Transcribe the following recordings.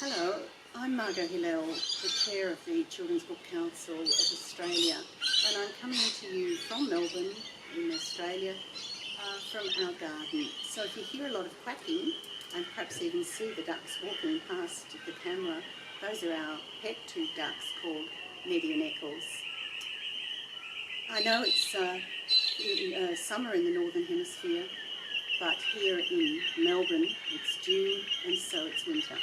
Hello, I'm Margot Hillel, the Chair of the Children's Book Council of Australia, and I'm coming to you from Melbourne in Australia, from our garden. So if you hear a lot of quacking and perhaps even see the ducks walking past the camera, those are our pet two ducks called Neddy and Eccles. I know it's summer in the Northern Hemisphere, but here in Melbourne it's June and so it's winter.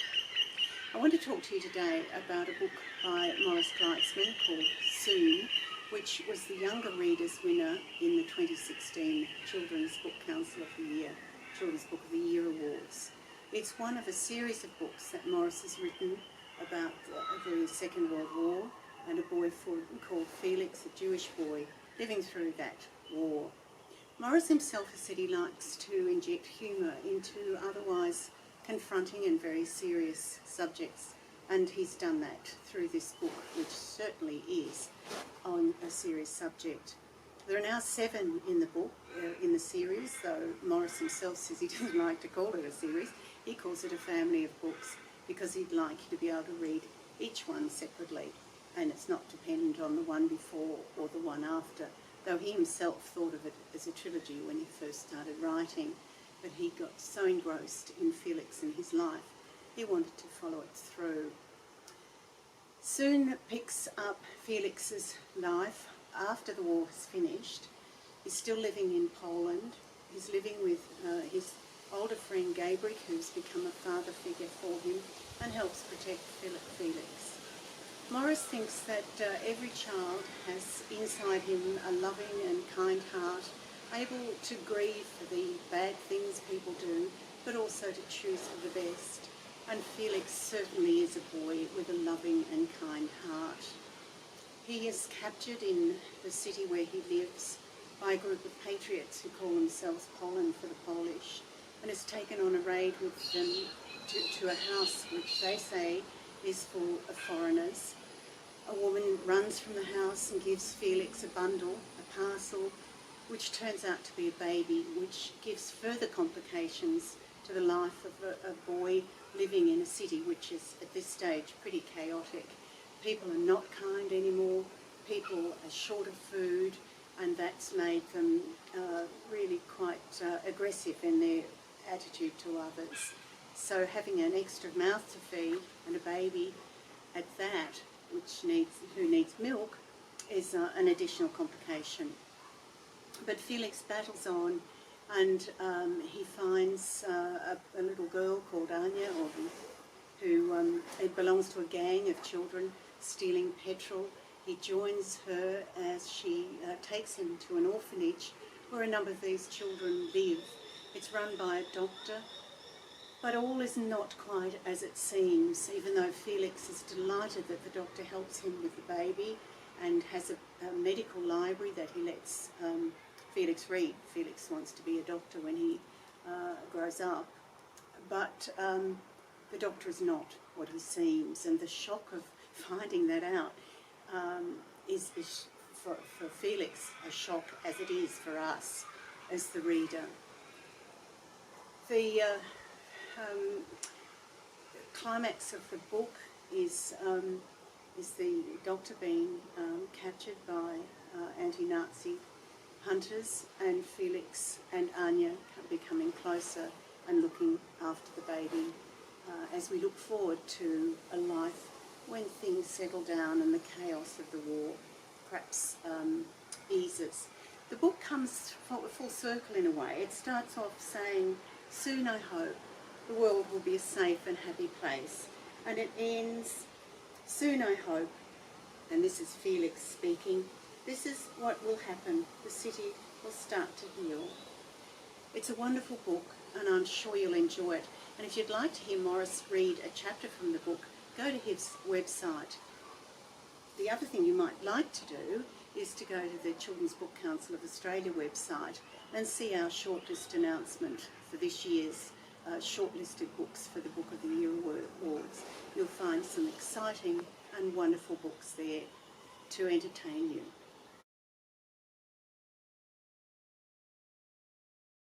I want to talk to you today about a book by Maurice Gleitzman called Soon, which was the Younger Readers winner in the 2016 Children's Book Council of the Year, Children's Book of the Year Awards. It's one of a series of books that Maurice has written about the Second World War and a boy called Felix, a Jewish boy, living through that war. Maurice himself has said he likes to inject humour into otherwise confronting and very serious subjects, and he's done that through this book, which certainly is on a serious subject. There are now 7 in the book, in the series, though Maurice himself says he doesn't like to call it a series. He calls it a family of books because he'd like you to be able to read each one separately, and it's not dependent on the one before or the one after, though he himself thought of it as a trilogy when he first started writing. But he got so engrossed in Felix and his life, he wanted to follow it through. Soon picks up Felix's life after the war has finished. He's still living in Poland. He's living with his older friend Gabriel, who's become a father figure for him and helps protect Felix. Maurice thinks that every child has inside him a loving and kind heart, able to grieve for the bad things people do, but also to choose for the best. And Felix certainly is a boy with a loving and kind heart. He is captured in the city where he lives by a group of patriots who call themselves Poland for the Polish, and is taken on a raid with them to a house which they say is full of foreigners. A woman runs from the house and gives Felix a bundle, a parcel, which turns out to be a baby, which gives further complications to the life of a boy living in a city which is at this stage pretty chaotic. People are not kind anymore, people are short of food, and that's made them really quite aggressive in their attitude to others. So having an extra mouth to feed and a baby at that, who needs milk, is an additional complication. But Felix battles on, and he finds a little girl called Anya, who belongs to a gang of children stealing petrol. He joins her as she takes him to an orphanage where a number of these children live. It's run by a doctor, but all is not quite as it seems, even though Felix is delighted that the doctor helps him with the baby and has a medical library that he lets Felix read. Felix wants to be a doctor when he grows up, but the doctor is not what he seems, and the shock of finding that out is for Felix a shock, as it is for us as the reader. The climax of the book is the doctor being captured by anti-Nazi hunters, and Felix and Anya becoming closer and looking after the baby as we look forward to a life when things settle down and the chaos of the war perhaps eases. The book comes full circle in a way. It starts off saying, "Soon I hope the world will be a safe and happy place," and it ends, "Soon I hope," and this is Felix speaking, "this is what will happen. The city will start to heal." It's a wonderful book, and I'm sure you'll enjoy it. And if you'd like to hear Maurice read a chapter from the book, go to his website. The other thing you might like to do is to go to the Children's Book Council of Australia website and see our shortlist announcement for this year's shortlisted books for the Book of the Year Awards. You'll find some exciting and wonderful books there to entertain you.